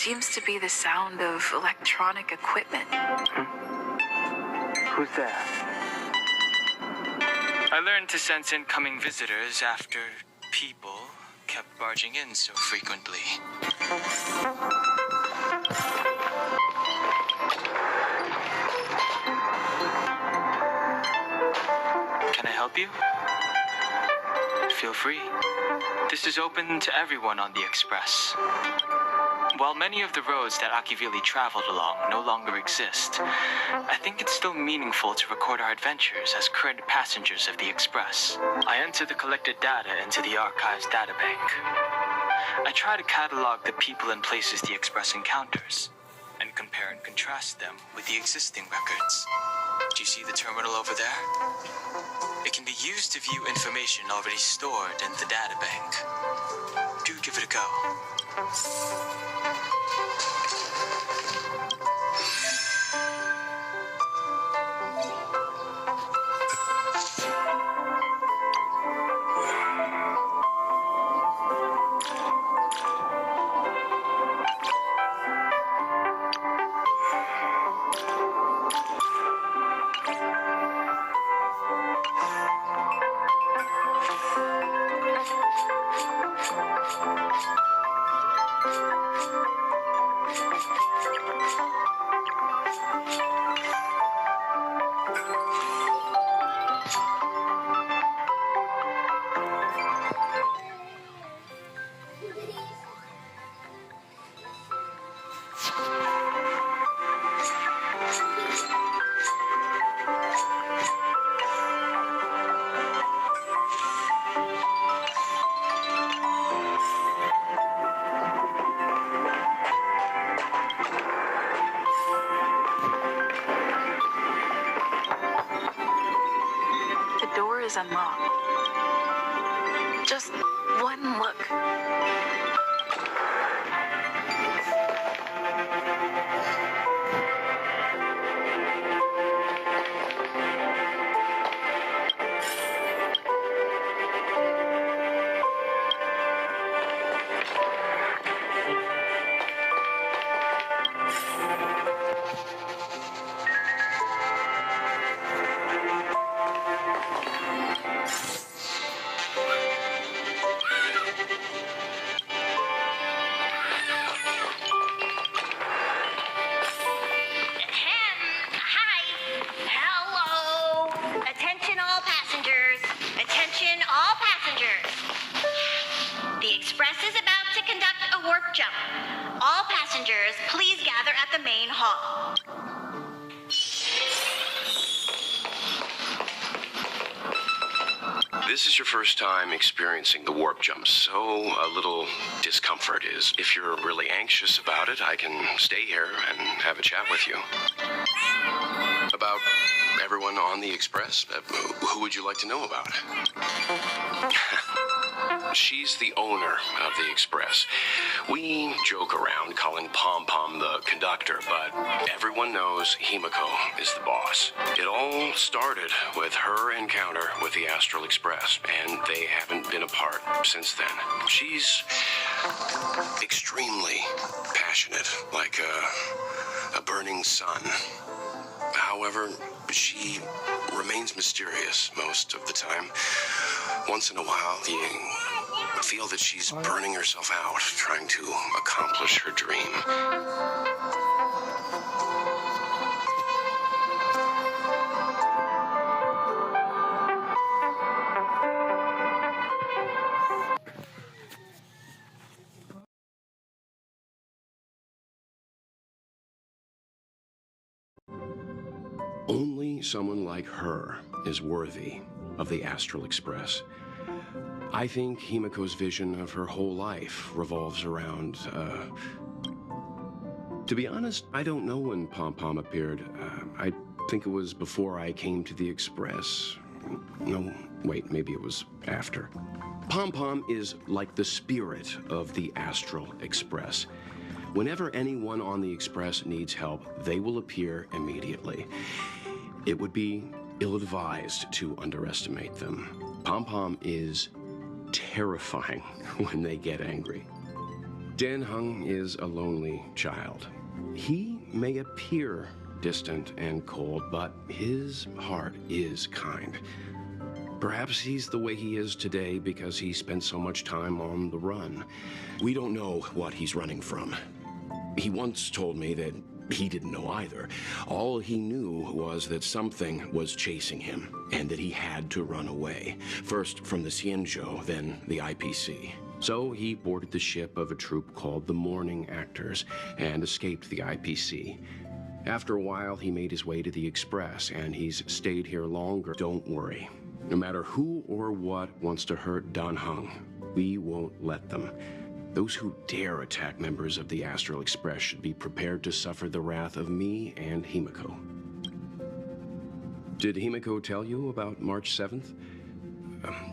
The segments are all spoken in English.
seems to be the sound of electronic equipment. Who's there? I learned to sense incoming visitors after people kept barging in so frequently. Can I help you? Feel free. This is open to everyone on the Express. While many of the roads that CoffeewdLuis traveled along no longer exist, I think it's still meaningful to record our adventures as current passengers of the Express. I enter the collected data into the archive's databank. I try to catalog the people and places the Express encounters, and compare and contrast them with the existing records. Do you see the terminal over there? It can be used to view information already stored in the databank. Do give it a go. The door is unlocked. Just one look. Attention all passengers. The Express is about to conduct a warp jump. All passengers, please gather at the main hall. This is your first time experiencing the warp jump, so a little discomfort is. If you're really anxious about it, I can stay here and have a chat with you. About everyone on the Express? Who would you like to know about? She's the owner of the Express. We joke around calling Pom Pom the conductor, but everyone knows Himiko is the boss. It all started with her encounter with the Astral Express, and they haven't been apart since then. She's extremely passionate, like a burning sun. However, she remains mysterious most of the time. Once in a while, you feel that she's burning herself out, trying to accomplish her dream. Only someone like her is worthy of the Astral Express. I think Himiko's vision of her whole life revolves around, To be honest, I don't know when Pom Pom appeared. I think it was before I came to the Express. No, wait, maybe it was after. Pom Pom is like the spirit of the Astral Express. Whenever anyone on the Express needs help, they will appear immediately. It would be ill-advised to underestimate them. Pom Pom is terrifying when they get angry. Dan Hung is a lonely child. He may appear distant and cold, but his heart is kind. Perhaps he's the way he is today because he spent so much time on the run. We don't know what he's running from. He once told me that he didn't know either. All he knew was that something was chasing him and that he had to run away. First from the Cienjo, then the IPC. So he boarded the ship of a troupe called the Morning Actors and escaped the IPC. After a while, he made his way to the Express, and he's stayed here longer. Don't worry. No matter who or what wants to hurt Dan Hung, we won't let them. Those who dare attack members of the Astral Express should be prepared to suffer the wrath of me and Himiko. Did Himiko tell you about March 7th?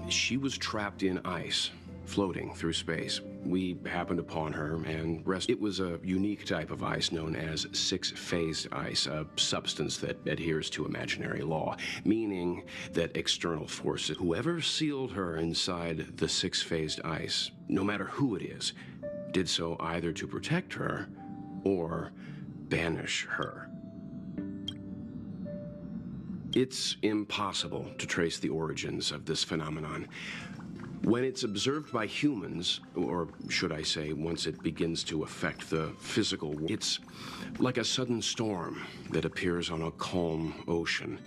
She was trapped in ice, floating through space. We happened upon her and It was a unique type of ice known as six-phased ice, a substance that adheres to imaginary law, meaning that external forces, whoever sealed her inside the six-phased ice, no matter who it is, did so either to protect her or banish her. It's impossible to trace the origins of this phenomenon. When it's observed by humans, or should I say, once it begins to affect the physical world, it's like a sudden storm that appears on a calm ocean.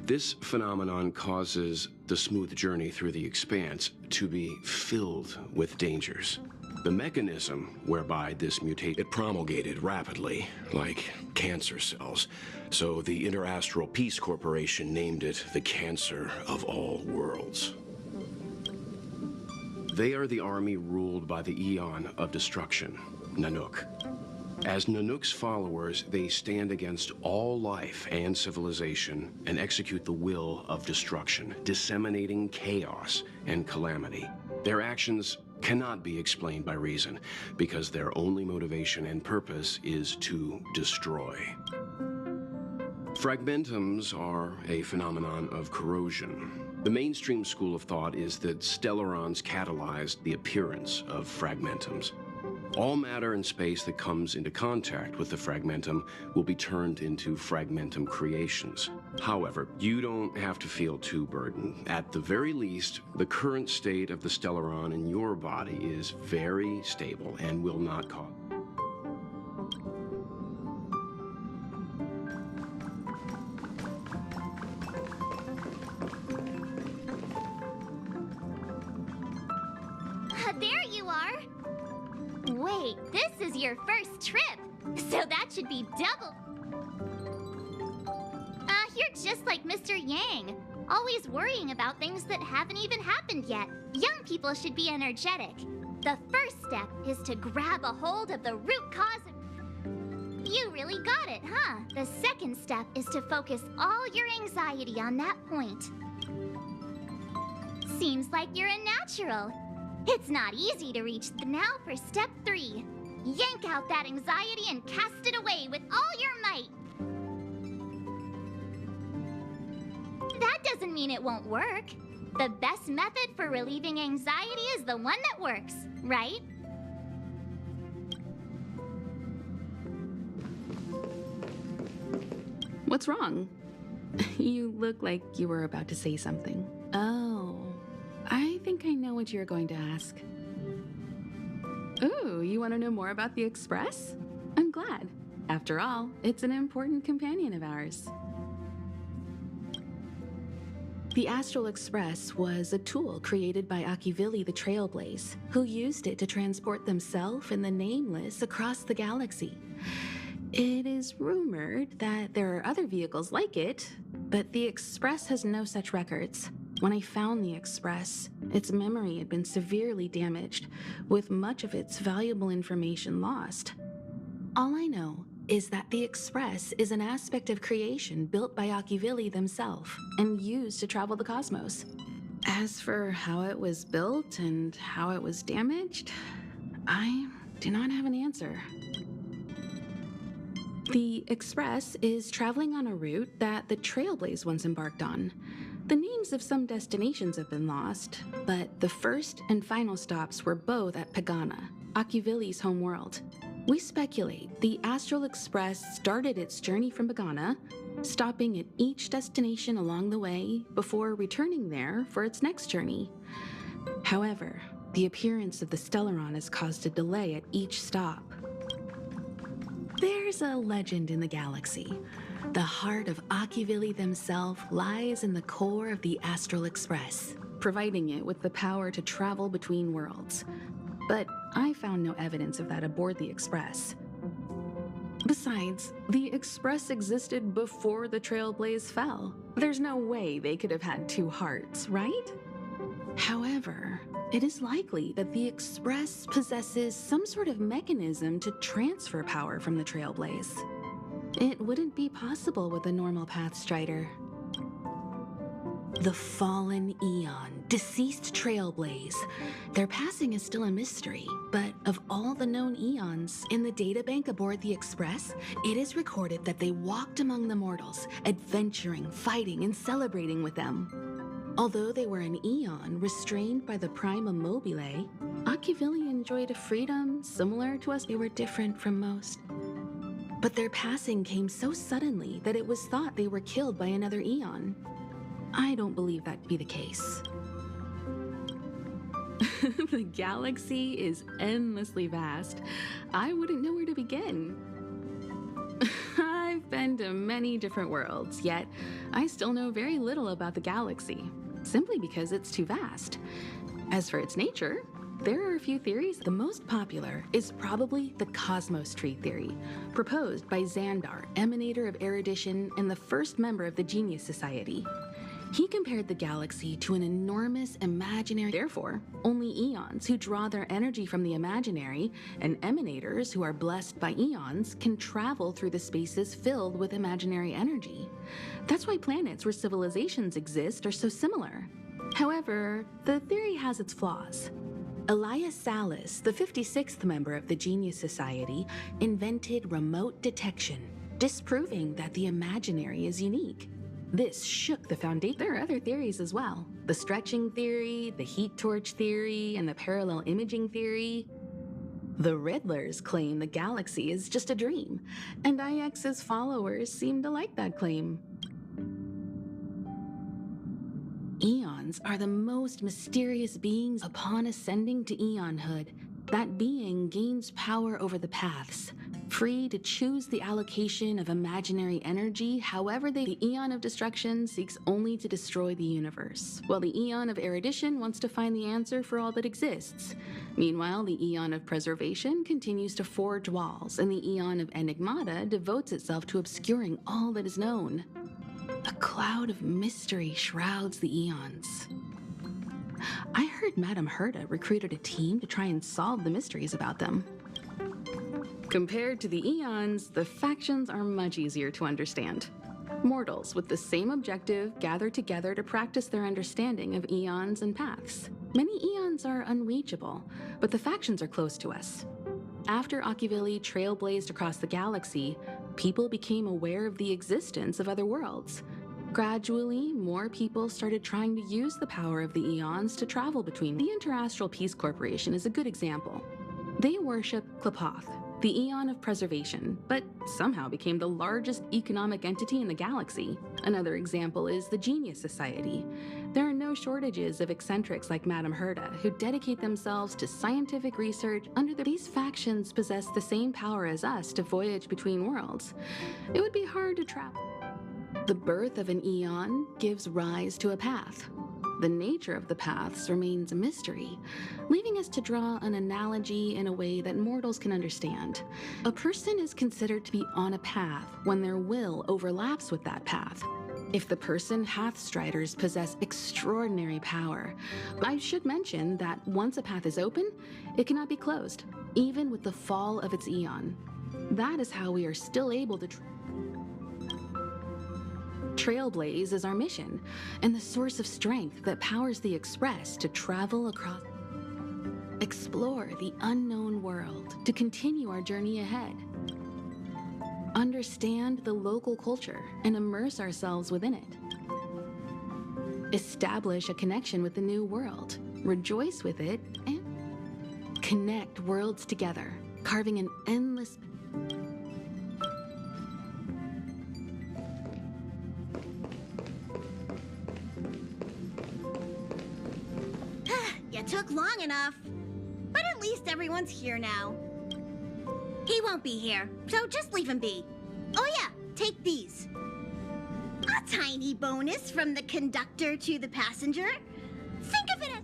This phenomenon causes the smooth journey through the expanse to be filled with dangers. The mechanism whereby this mutation, it promulgated rapidly, like cancer cells. So the Interastral Peace Corporation named it the Cancer of All Worlds. They are the army ruled by the Eon of Destruction, Nanook. As Nanook's followers, they stand against all life and civilization and execute the will of destruction, disseminating chaos and calamity. Their actions cannot be explained by reason, because their only motivation and purpose is to destroy. Fragmentums are a phenomenon of corrosion. The mainstream school of thought is that stellarons catalyzed the appearance of fragmentums. All matter and space that comes into contact with the fragmentum will be turned into fragmentum creations. However, you don't have to feel too burdened. At the very least, the current state of the stellaron in your body is very stable and will not cause. There you are! Wait, this is your first trip, so that should be double. You're just like Mr. Yang, always worrying about things that haven't even happened yet. Young people should be energetic. The first step is to grab a hold of the root cause of... You really got it, huh? The second step is to focus all your anxiety on that point. Seems like you're a natural. It's not easy to reach now for step 3. Yank out that anxiety and cast it away with all your might. That doesn't mean it won't work. The best method for relieving anxiety is the one that works, right? What's wrong? You look like you were about to say something. Oh, I think I know what you're going to ask. Ooh, you want to know more about the Express? I'm glad. After all, it's an important companion of ours. The Astral Express was a tool created by Akivili the Trailblaze, who used it to transport themselves and the Nameless across the galaxy. It is rumored that there are other vehicles like it, but the Express has no such records. When I found the Express, its memory had been severely damaged, with much of its valuable information lost. All I know is that the Express is an aspect of creation built by Akivili themselves and used to travel the cosmos. As for how it was built and how it was damaged, I do not have an answer. The Express is traveling on a route that the Trailblaze once embarked on. The names of some destinations have been lost, but the first and final stops were both at Pagana. Akivilli's homeworld. We speculate the Astral Express started its journey from Bagana, stopping at each destination along the way before returning there for its next journey. However, the appearance of the Stellaron has caused a delay at each stop. There's a legend in the galaxy. The heart of Akivilli themselves lies in the core of the Astral Express, providing it with the power to travel between worlds. But I found no evidence of that aboard the Express. Besides, the Express existed before the Trailblaze fell. There's no way they could have had two hearts, right? However, it is likely that the Express possesses some sort of mechanism to transfer power from the Trailblaze. It wouldn't be possible with a normal Pathstrider. The fallen Eon, deceased Trailblaze. Their passing is still a mystery, but of all the known Eons in the databank aboard the Express, it is recorded that they walked among the mortals, adventuring, fighting, and celebrating with them. Although they were an Eon restrained by the Prima Mobile, Akivilli enjoyed a freedom similar to us. They were different from most. But their passing came so suddenly that it was thought they were killed by another Eon. I don't believe that to be the case. The galaxy is endlessly vast. I wouldn't know where to begin. I've been to many different worlds, yet I still know very little about the galaxy, simply because it's too vast. As for its nature, there are a few theories. The most popular is probably the Cosmos Tree theory, proposed by Xandar, emanator of erudition and the first member of the Genius Society. He compared the galaxy to an enormous imaginary, therefore, only eons who draw their energy from the imaginary and emanators who are blessed by eons can travel through the spaces filled with imaginary energy. That's why planets where civilizations exist are so similar. However, the theory has its flaws. Elias Salas, the 56th member of the Genius Society, invented remote detection, disproving that the imaginary is unique. This shook the foundation. There are other theories as well. The stretching theory, the heat torch theory, and the parallel imaging theory. The Riddlers claim the galaxy is just a dream, and IX's followers seem to like that claim. Eons are the most mysterious beings. Upon ascending to eonhood, that being gains power over the paths, free to choose the allocation of imaginary energy however the Eon of Destruction seeks only to destroy the universe, while the Eon of Erudition wants to find the answer for all that exists. Meanwhile, the Eon of Preservation continues to forge walls, and the Eon of Enigmata devotes itself to obscuring all that is known. A cloud of mystery shrouds the Eons. I heard Madame Herta recruited a team to try and solve the mysteries about them. Compared to the Eons, the factions are much easier to understand. Mortals with the same objective gather together to practice their understanding of Eons and paths. Many Eons are unreachable, but the factions are close to us. After Akivilli trailblazed across the galaxy, people became aware of the existence of other worlds. Gradually, more people started trying to use the power of the Eons to travel between. The Interastral Peace Corporation is a good example. They worship Klapoth, the Eon of Preservation, but somehow became the largest economic entity in the galaxy. Another example is the Genius Society. There are no shortages of eccentrics like Madame Herta who dedicate themselves to scientific research These factions possess the same power as us to voyage between worlds. It would be hard to travel. The birth of an Eon gives rise to a path. The nature of the paths remains a mystery, leaving us to draw an analogy in a way that mortals can understand. A person is considered to be on a path when their will overlaps with that path. If the person Pathstriders possess extraordinary power. I should mention that once a path is open, it cannot be closed, even with the fall of its Eon. That is how we are still able to Trailblaze is our mission, and the source of strength that powers the Express to travel across, explore the unknown world, to continue our journey ahead, understand the local culture and immerse ourselves within it, establish a connection with the new world, rejoice with it, and connect worlds together, carving an endless... You took long enough. But at least everyone's here now. He won't be here, so just leave him be. Oh yeah, take these. A tiny bonus from the conductor to the passenger. Think of it as...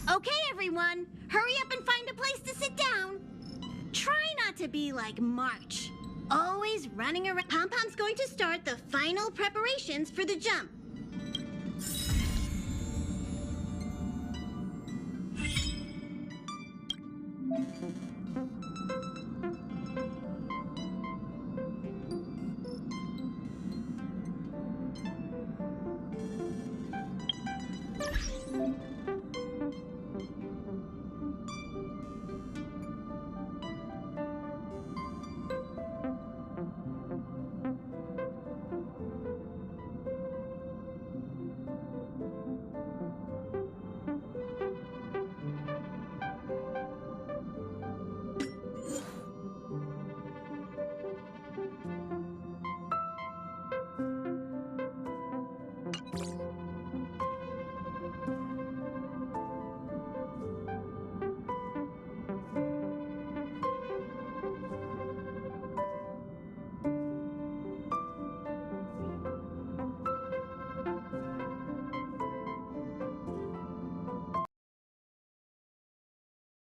Okay, everyone, hurry up and find a place to sit down. Try not to be like March, always running around. Pom Pom's going to start the final preparations for the jump.